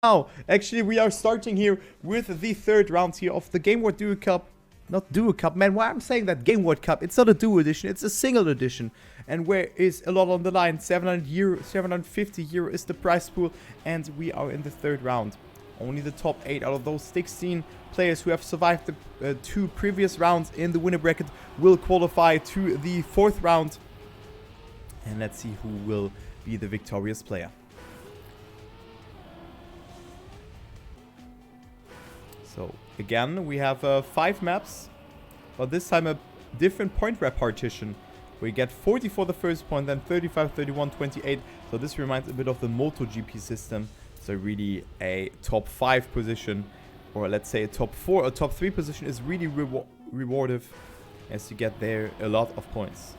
Now, actually, we are starting here with the third round here of the GameWard Duo Cup. Not Duo Cup, man, why I'm saying that GameWard Cup, it's not a Duo edition, it's a single edition. And where is a lot on the line, 750 euro is the prize pool, and we are in the third round. Only the top 8 out of those 16 players who have survived the 2 previous rounds in the winner bracket will qualify to the 4th round. And let's see who will be the victorious player. So again, we have 5 maps, but this time a different point repartition. We get 40 for the first point, then 35, 31, 28. So this reminds a bit of the MotoGP system. So really a top 5 position, or let's say a top 4 or top 3 position is really rewardative, as you get there a lot of points.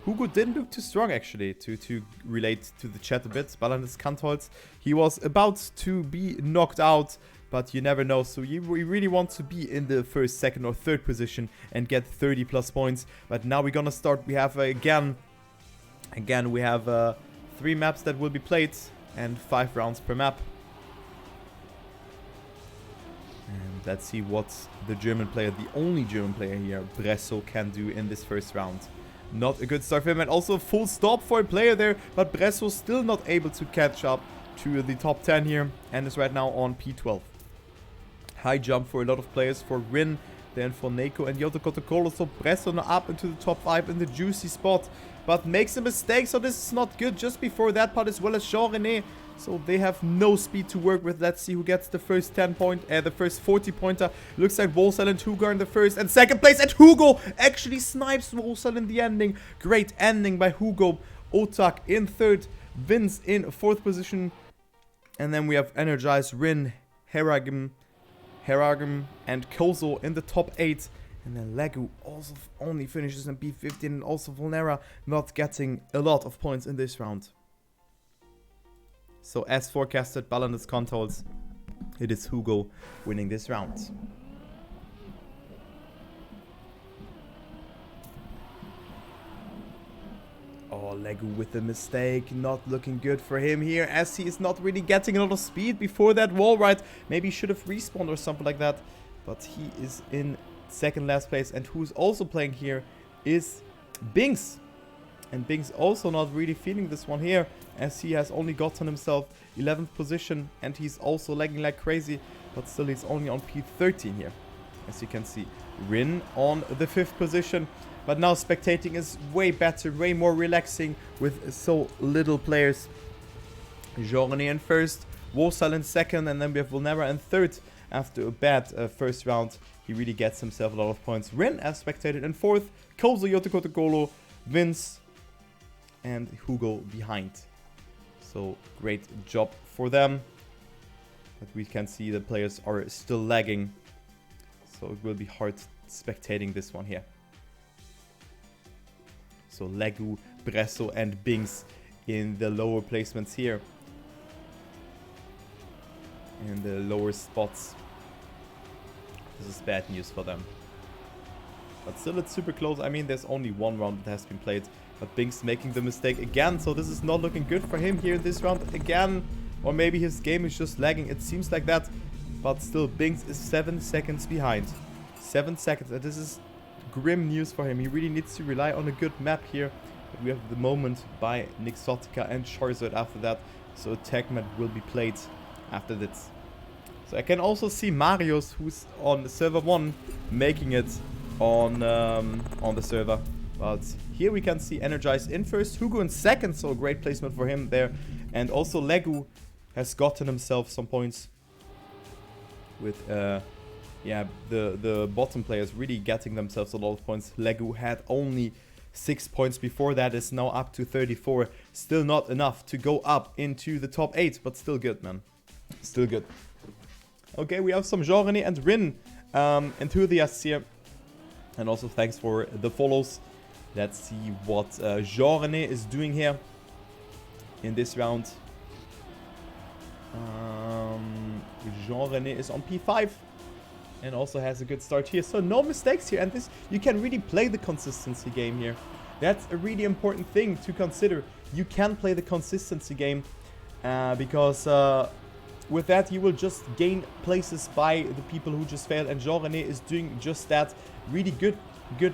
Hugo didn't look too strong, actually, to relate to the chat a bit. Ballandis Kantholz, he was about to be knocked out, but you never know. So we really want to be in the first, second, or third position and get 30 plus points. But now we're gonna start. We have again we have 3 maps that will be played and 5 rounds per map. And let's see what the German player, the only German player here, Bresso, can do in this first round. Not a good start for him, and also a full stop for a player there, but Bresso still not able to catch up to the top 10 here, and is right now on P12. High jump for a lot of players, for Rin, then for Neko and Yoto Kotokolo, so Bresso now up into the top 5 in the juicy spot, but makes a mistake, so this is not good. Just before that part as well as Jean-René, so they have no speed to work with. Let's see who gets the first 40 pointer. Looks like Wolsal and Hugo in the first and second place, and Hugo actually snipes Wolsal in the ending. Great ending by Hugo. Otak in third, Vince in 4th position, and then we have Energized, Rin, Heragim, and Kozo in the top 8. And then Legu also only finishes in P15, and also Volnera not getting a lot of points in this round. So as forecasted, Ballandis Kantholz, it is Hugo winning this round. Oh, Legu with a mistake, not looking good for him here, as he is not really getting a lot of speed before that wall ride. Maybe he should have respawned or something like that, but he is in second last place. And who's also playing here is Binks. And Binks also not really feeling this one here, as he has only gotten himself 11th position, and he's also lagging like crazy, but still he's only on P13 here. As you can see, Rin on the 5th position, but now spectating is way better, way more relaxing with so little players. Jean-René in first, Wolsal in second, and then we have Volnera in third. After a bad first round, he really gets himself a lot of points. Rin as spectated in 4th, Kozo, Yoto Kotokolo, Vince, and Hugo behind. So great job for them. But we can see the players are still lagging, so it will be hard spectating this one here. So Legu, Bresso, and Binks in the lower placements here. In the lower spots. This is bad news for them. But still it's super close. I mean, there's only 1 round that has been played. But Binks making the mistake again. So this is not looking good for him here in this round again. Or maybe his game is just lagging. It seems like that. But still, Binks is 7 seconds behind. 7 seconds. And this is grim news for him. He really needs to rely on a good map here. But we have the moment by Nixotica and Charizard after that. So attack map will be played after this. So I can also see Marius, who's on server 1, making it on the server. But here we can see Energized in first, Hugo in second, so a great placement for him there. And also Legu has gotten himself some points with yeah, the bottom players really getting themselves a lot of points. Legu had only 6 points before that, is now up to 34. Still not enough to go up into the top 8, but still good, man. Still good. Okay, we have some Jean-René and Rin enthusiasts here. And also thanks for the follows. Let's see what Jean-René is doing here in this round. Jean-René is on P5 and also has a good start here. So no mistakes here, and this, you can really play the consistency game here. That's a really important thing to consider. You can play the consistency game Because with that, he will just gain places by the people who just failed. And Jean-René is doing just that. Really good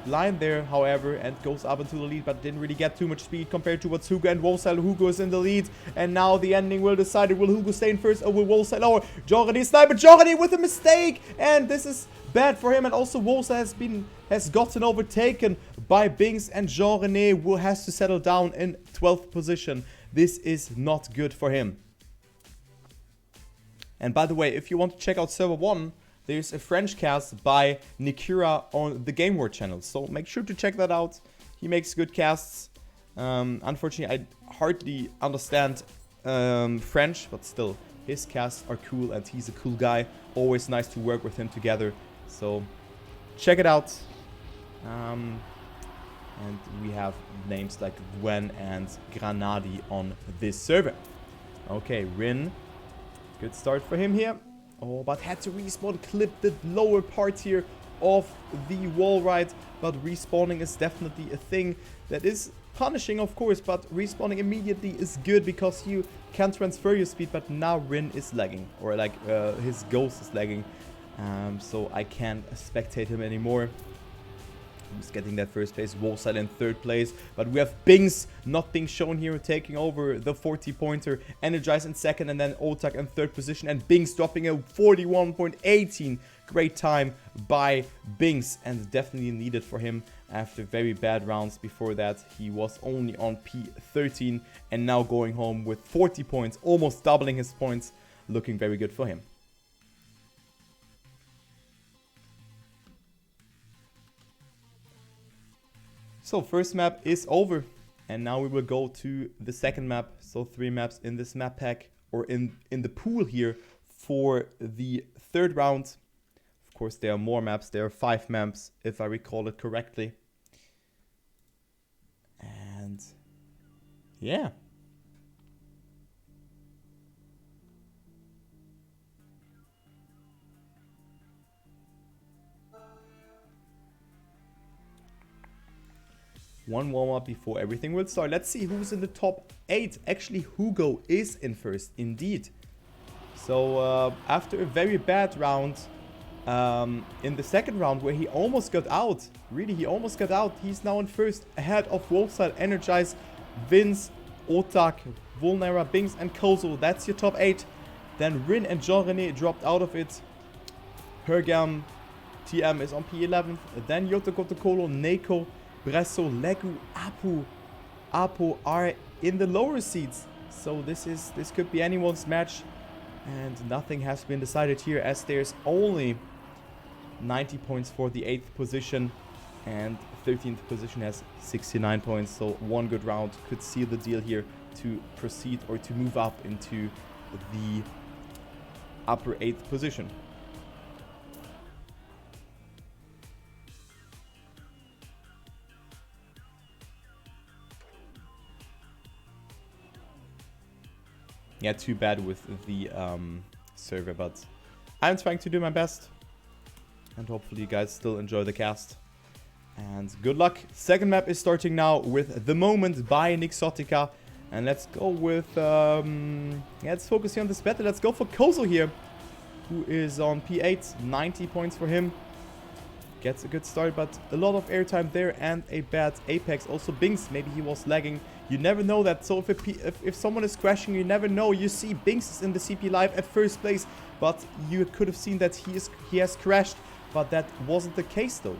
line there, however, and goes up into the lead, but didn't really get too much speed compared to what's Hugo and Wolsal. Hugo is in the lead, and now the ending will decide. Will Hugo stay in first, or will Wolsal? Or Jean-René sniper, Jean-René with a mistake, and this is bad for him. And also Wolsal has gotten overtaken by Binks, and Jean-René has to settle down in 12th position. This is not good for him. And by the way, if you want to check out server 1, there's a French cast by Nikira on the GameWard channel. So make sure to check that out. He makes good casts. Unfortunately, I hardly understand French, but still, his casts are cool and he's a cool guy. Always nice to work with him together. So check it out. And we have names like Gwen and Granadi on this server. Okay, Rin. Good start for him here. Oh, but had to respawn, clip the lower part here of the wall ride. But respawning is definitely a thing that is punishing, of course. But respawning immediately is good because you can transfer your speed. But now Rin is lagging, or like his ghost is lagging. So I can't spectate him anymore. Who's getting that first place? Wolsal in 3rd place. But we have Binks not being shown here, taking over the 40-pointer. Energize in 2nd, and then Otak in 3rd position. And Binks dropping a 41.18. Great time by Binks, and definitely needed for him after very bad rounds before that. He was only on P13 and now going home with 40 points, almost doubling his points. Looking very good for him. So first map is over, and now we will go to the second map. So 3 maps in this map pack, or in the pool here for the 3rd round. Of course, there are more maps. There are 5 maps, if I recall it correctly. And yeah. One warm-up before everything will start. Let's see who's in the top 8. Actually, Hugo is in first, indeed. So, after a very bad round, in the 2nd round, where he almost got out. Really, he almost got out. He's now in first, ahead of Wolfside, Energize, Vince, Otak, Vulnera, Binks, and Kozo. That's your top 8. Then Rin and Jean-René dropped out of it. Hergam, TM is on P11. Then Yotokotokolo, Neko, Bresso, Legu, Apo are in the lower seats. So this could be anyone's match. And nothing has been decided here, as there's only 90 points for the 8th position. And 13th position has 69 points. So one good round could seal the deal here to proceed or to move up into the upper 8th position. Yeah, too bad with the server, but I'm trying to do my best. And hopefully you guys still enjoy the cast. And good luck. Second map is starting now with The Moment by Nixotica. And let's go with... yeah, let's focus here on this battle. Let's go for Kozo here, who is on P8. 90 points for him. Gets a good start, but a lot of airtime there and a bad apex. Also Binks, maybe he was lagging. You never know that. So if someone is crashing, you never know. You see Binks is in the CP live at first place, but you could have seen that he has crashed, but that wasn't the case though.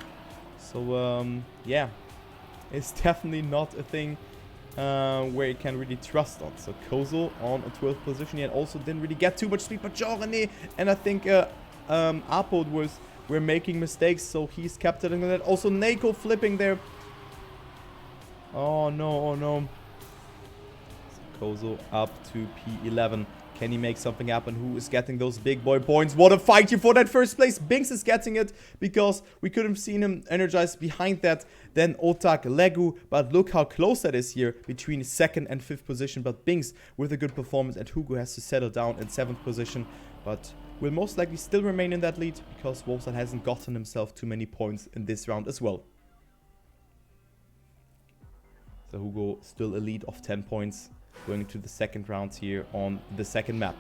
So yeah, it's definitely not a thing where you can really trust on. So Kozo on a 12th position. He also didn't really get too much speed, but Jean-René and I think Apod were making mistakes, so he's capturing that. Also Neko flipping there. Oh no, oh no. So Kozo up to P11. Can he make something happen? Who is getting those big boy points? What a fight here for that first place. Binks is getting it because we could have seen him energized behind that. Then Otak, Legu. But look how close that is here between 2nd and 5th position. But Binks with a good performance, and Hugo has to settle down in 7th position. But will most likely still remain in that lead because Wolfside hasn't gotten himself too many points in this round as well. So Hugo still a lead of 10 points. going to the second round here on the second map.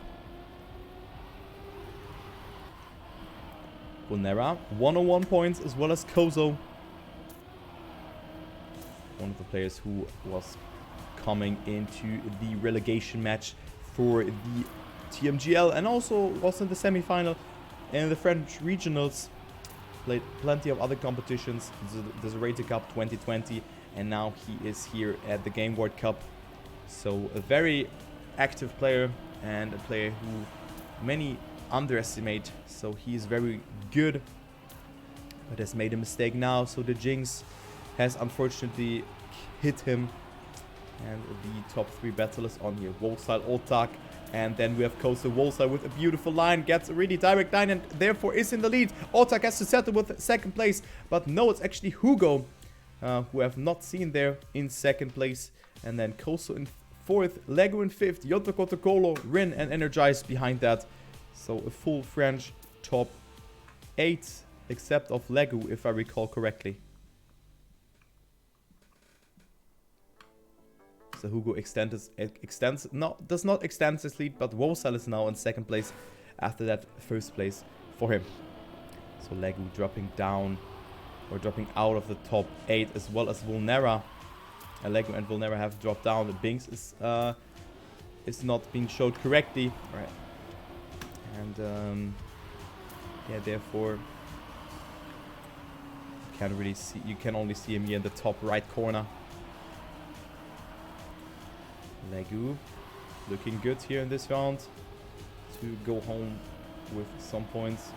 Vulnera, 101 points, as well as Kozo, one of the players who was coming into the relegation match for the TMGL and also was in the semi-final in the French regionals. Played plenty of other competitions, the GameWard Cup 2020, and now he is here at the GameWard Cup. So a very active player and a player who many underestimate. So he is very good, but has made a mistake now. So the Jinx has unfortunately hit him. And the top 3 battlers on here. Wolstyle, Otak, and then we have Kozo. Wolstyle with a beautiful line, gets a really direct line and therefore is in the lead. Otak has to settle with second place, but no, it's actually Hugo, who I have not seen there in second place. And then Kozo in 4th, Lego in 5th, Yoto Kotokolo, Rin and Energize behind that. So a full French top 8, except of Lego, if I recall correctly. So Hugo does not extend his lead, but Wolstyle is now in second place after that first place for him. So Legu dropping down or dropping out of the top 8, as well as Vulnera. Legu and Vulnera have dropped down. The Binks is not being showed correctly, right? And yeah, therefore you can only see him here in the top right corner. Legu looking good here in this round to go home with some points.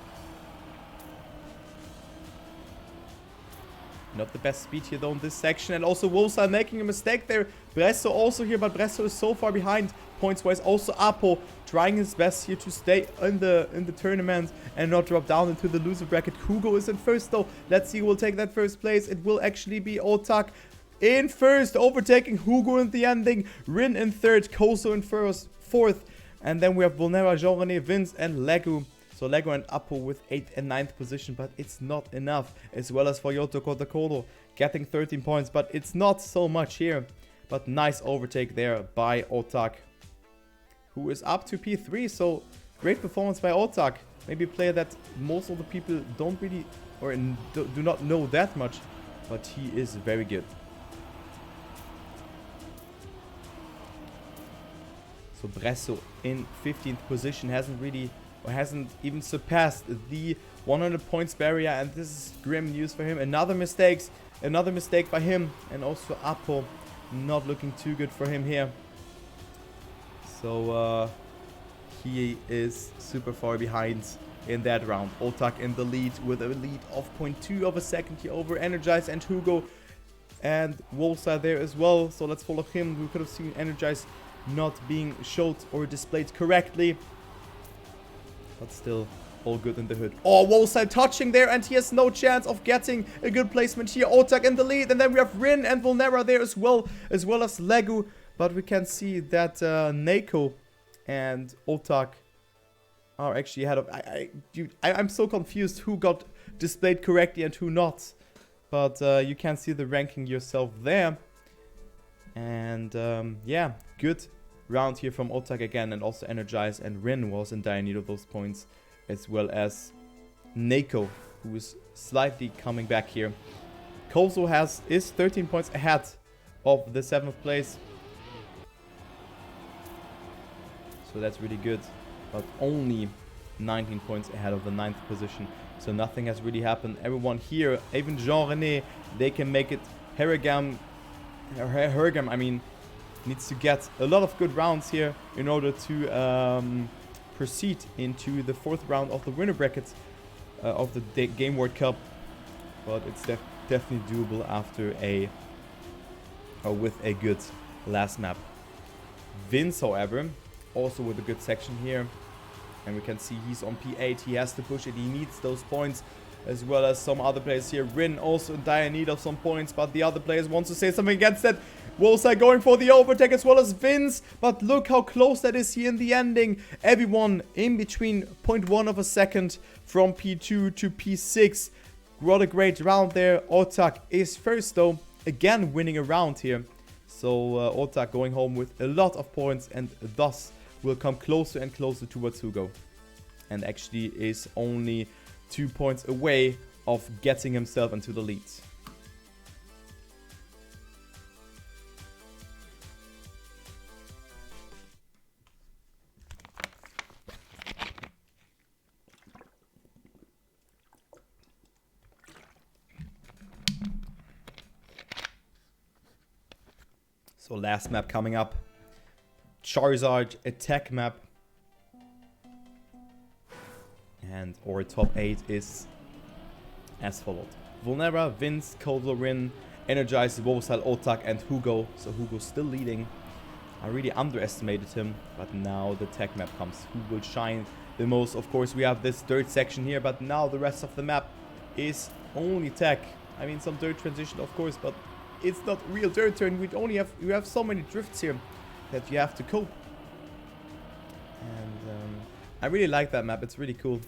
Not the best speed here though in this section, and also Wolstyle making a mistake there. Bresso also here, but Bresso is so far behind points wise. Also Apo trying his best here to stay in the tournament and not drop down into the loser bracket. Hugo is in first though. Let's see who will take that first place. It will actually be Otak in first, overtaking Hugo in the ending. Rin in 3rd, Kozo in 4th, and then we have Vulnera, Jean-René, Vince, and Legu. So Legu and Apo with 8th and 9th position, but it's not enough. As well as for Yoto Kotokolo getting 13 points, but it's not so much here. But nice overtake there by Otak, who is up to P3. So great performance by Otak. Maybe a player that most of the people don't really or do not know that much, but he is very good. So Bresso in 15th position hasn't even surpassed the 100 points barrier, and this is grim news for him. Another mistake by him, and also Apo not looking too good for him here. So he is super far behind in that round. Otak in the lead with a lead of 0.2 of a second here over Energize and Hugo, and Wolstyle there as well. So let's follow him. We could have seen Energize not being showed or displayed correctly, but still all good in the hood. Oh, Wolstyle touching there, and he has no chance of getting a good placement here. Otak in the lead, and then we have Rin and Vulnera there as well as Legu, but we can see that Neko and Otak are actually ahead of... I'm so confused who got displayed correctly and who not, but you can see the ranking yourself there. And yeah, good round here from Otak again, and also Energize and Rin was in dire need of those points, as well as Neko, who is slightly coming back here. Kozo is 13 points ahead of the 7th place, so that's really good, but only 19 points ahead of the 9th position. So nothing has really happened. Everyone here, even Jean-René, they can make it. Hergam, I mean, needs to get a lot of good rounds here in order to proceed into the 4th round of the winner bracket of the GameWard Cup. But it's definitely doable after with a good last map. Vince, however, also with a good section here, and we can see he's on P8. He has to push it. He needs those points, as well as some other players here. Rin also in dire need of some points, but the other players wants to say something against that. Wolstyle going for the overtake, as well as Vince, but look how close that is here in the ending. Everyone in between 0.1 of a second from P2 to P6. What a great round there. Otak is first though, again winning a round here. So Otak going home with a lot of points and thus will come closer and closer towards Hugo. And actually is only 2 points away of getting himself into the lead. So last map coming up. Charizard attack map. And our top 8 is as followed. Vulnera, Vince, Rin, Energize, Vovosal, Otak and Hugo. So Hugo's still leading. I really underestimated him. But now the tech map comes. Who will shine the most? Of course we have this dirt section here. But now the rest of the map is only tech. I mean some dirt transition of course. But it's not real dirt turn. You have so many drifts here that you have to cope. And I really like that map. It's really cool.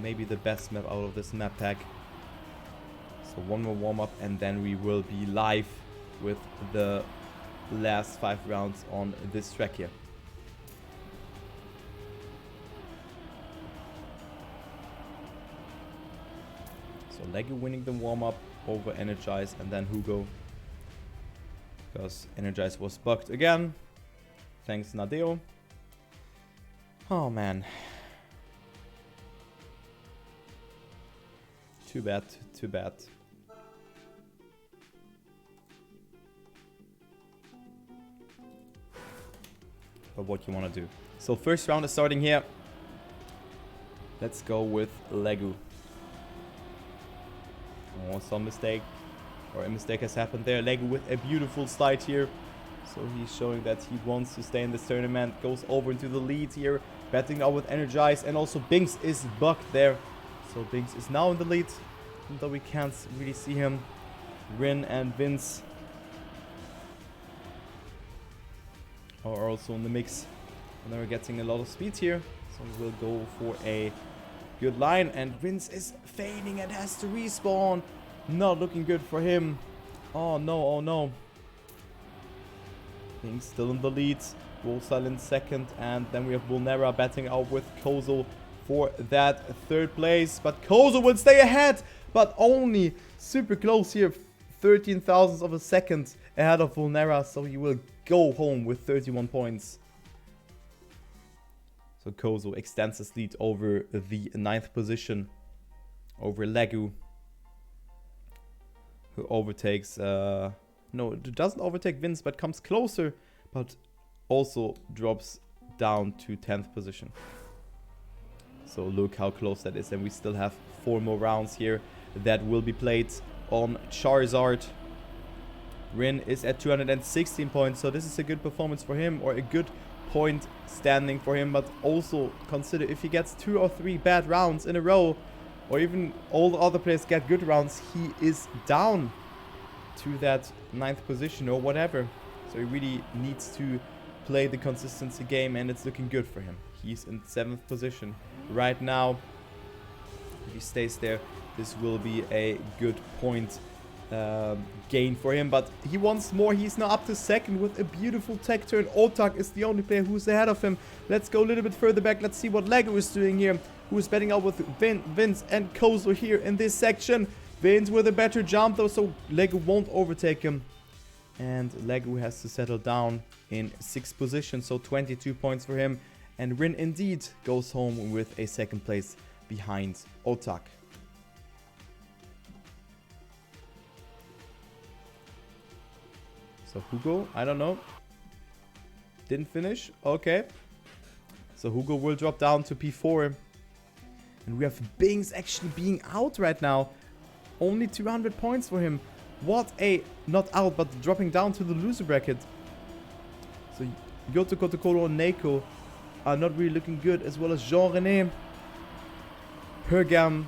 Maybe the best map out of this map pack. So one more warm up and then we will be live with the last 5 rounds on this track here. So Lego winning the warm up over Energize and then Hugo. Because Energize was bugged again. Thanks Nadeo. Oh man. Too bad, too bad. But what you want to do. So first round is starting here. Let's go with Legu. Oh, some mistake. Or a mistake has happened there. Legu with a beautiful slide here. So he's showing that he wants to stay in this tournament. Goes over into the lead here. Batting out with Energize. And also Binks is bugged there. So Binks is now in the lead. Though we can't really see him. Rin and Vince are also in the mix. And they're getting a lot of speed here. So we'll go for a good line. And Vince is fading and has to respawn. Not looking good for him. Oh no, oh no. Binks still in the lead. Wolfstyle in second. And then we have Vulnera batting out with Kozo for that 3rd place. But Kozo will stay ahead. But only super close here. 13 thousandths of a second ahead of Vulnera. So he will go home with 31 points. So Kozo extends his lead over the 9th position. Over Legu. Who overtakes... no, it doesn't overtake Vince, but comes closer. But also drops down to 10th position. So look how close that is. And we still have 4 more rounds here that will be played on Charizard. Rin is at 216 points. So this is a good performance for him. Or a good point standing for him. But also consider if he gets 2 or 3 bad rounds in a row. Or even all the other players get good rounds. He is down to that 9th position or whatever. So he really needs to play the consistency game. And it's looking good for him. He's in 7th position right now. If he stays there, this will be a good point gain for him. But he wants more. He's now up to 2nd with a beautiful tech turn. Otak is the only player who's ahead of him. Let's go a little bit further back. Let's see what Lego is doing here. Who is betting out with Vince and Kozo here in this section. Vince with a better jump though, so Lego won't overtake him. And Lego has to settle down in 6th position. So 22 points for him. And Rin indeed goes home with a 2nd place behind Otak. So Hugo, I don't know. Didn't finish. Okay. So Hugo will drop down to P4. And we have Binks actually being out right now. Only 200 points for him. What a... Not out, but dropping down to the loser bracket. So Yoto Kotokoro and Neko are not really looking good. As well as Jean-René, Pergam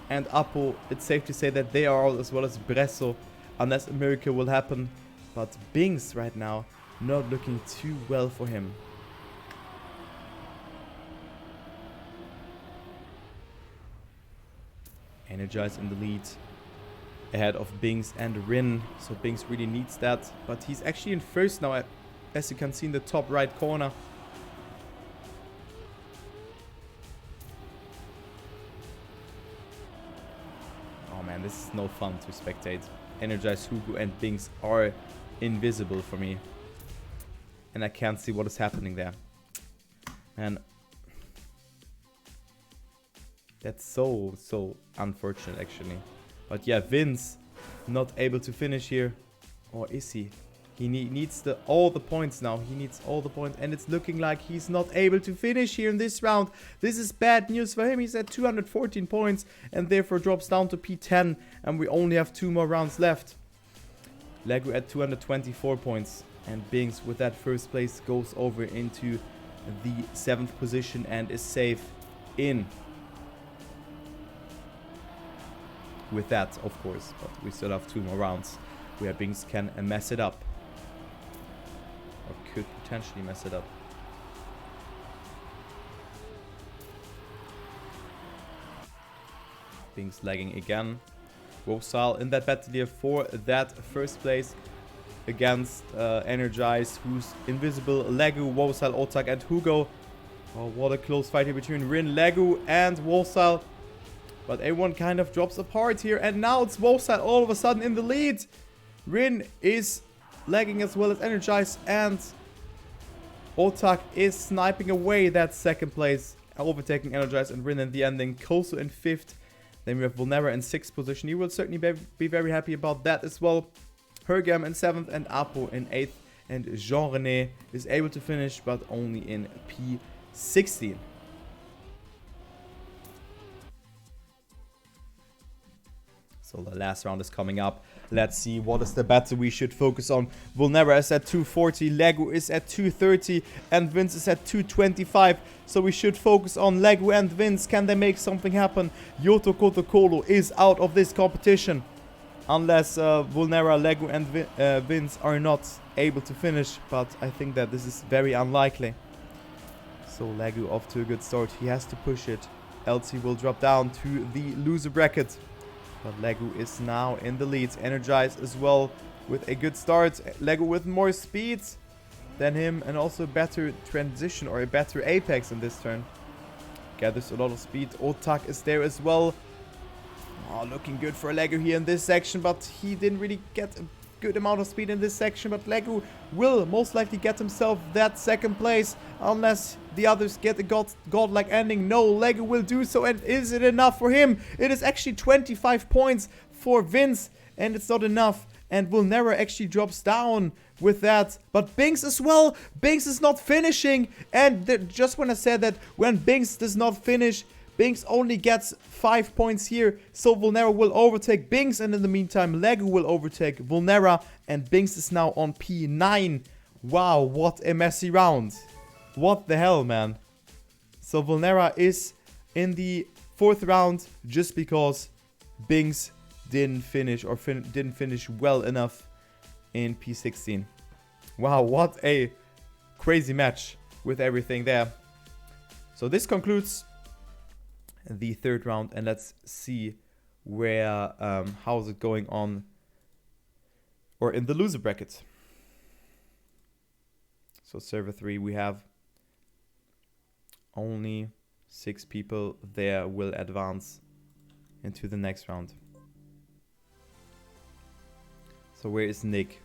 and Apo. It's safe to say that they are out, as well as Bresso. Unless a miracle will happen. But Binks right now not looking too well for him. Energize in the lead. ahead of Bings and Rin. So Bings really needs that. But he's actually in first now, as you can see in the top right corner. Oh man, this is no fun to spectate. Energize, Hugo and Bings are invisible for me. And I can't see what is happening there. And that's so unfortunate actually. But yeah, Vince not able to finish here. Or is he? He needs all the points now. He needs all the points. And it's looking like he's not able to finish here in this round. This is bad news for him. He's at 214 points and therefore drops down to P10. And we only have 2 more rounds left. Lego at 224 points. And Bings with that first place goes over into the 7th position and is safe in. With that, of course. But we still have 2 more rounds where Bings can mess it up. Or could potentially mess it up. Bings lagging again. Wosal in that battle here for that first place against Energize, who's invisible. Legu, Wosal, Otak and Hugo. Oh, what a close fight here between Rin, Legu and Wosal. But everyone kind of drops apart here. And now it's Wosal all of a sudden in the lead. Rin is lagging as well as Energize. And Otak is sniping away that second place. Overtaking Energize and Rin in the ending. Koso in 5th. Then we have Vulnera in 6th position. He will certainly be very happy about that as well. Hergam in 7th and Apo in 8th. And Jean-René is able to finish, but only in P16. So the last round is coming up. Let's see what is the battle we should focus on. Vulnera is at 240, Legu is at 230, and Vince is at 225. So we should focus on Legu and Vince. Can they make something happen? Yoto Kotokolo is out of this competition. Unless Vulnera, Legu and Vince are not able to finish. But I think that this is very unlikely. So Legu off to a good start. He has to push it. else he will drop down to the loser bracket. But Legu is now in the lead. Energized as well with a good start. Legu with more speed than him and also a better transition or a better apex in this turn. Gathers a lot of speed. Otak is there as well. Oh, looking good for Legu here in this section, but he didn't really get a good amount of speed in this section. But Legu will most likely get himself that second place unless the others get a godlike ending. No, Legu will do so, and is it enough for him? It is actually 25 points for Vince, and it's not enough. And Vulnera actually drops down with that. But Binks as well. Binks is not finishing. And just when I said that, when Binks does not finish, Binks only gets 5 points here. So Vulnera will overtake Binks. And in the meantime, Legu will overtake Vulnera. And Binks is now on P9. Wow, what a messy round. What the hell, man. So Vulnera is in the 4th round just because Binks didn't finish or didn't finish well enough in P16. Wow, what a crazy match with everything there. So this concludes the 3rd round, and let's see where how's it going on or in the loser bracket. So server 3, we have only 6 people there will advance into the next round. So where is Nick?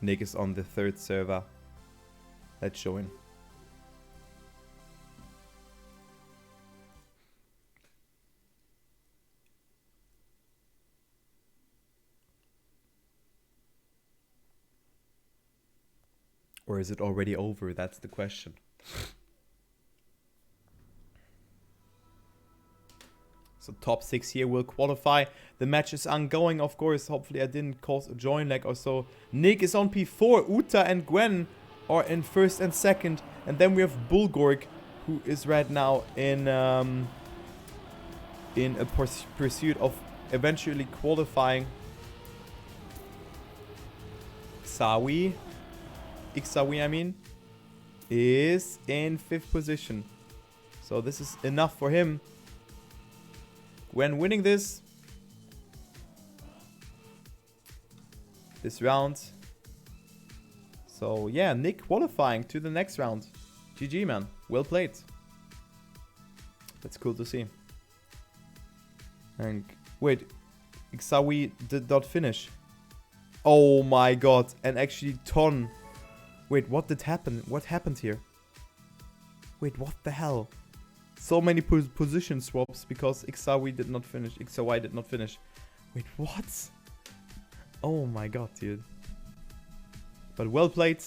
Nick is on the 3rd server. Let's show him. Or is it already over? That's the question. So top 6 here will qualify. The match is ongoing, of course. Hopefully I didn't cause a join lag or so. Nick is on P4. Uta and Gwen are in 1st and 2nd. And then we have Bulgorg, who is right now in a pursuit of eventually qualifying. Xawi, I mean, is in 5th position. So this is enough for him. When winning this, this round. So yeah, Nick qualifying to the next round. GG, man. Well played. That's cool to see. And wait, Xawi did not finish. Oh my god. And actually Ton. Wait, what did happen? What happened here? Wait, what the hell? So many position swaps because Xawi did not finish. XY did not finish. Wait, what? Oh my god, dude. But well played.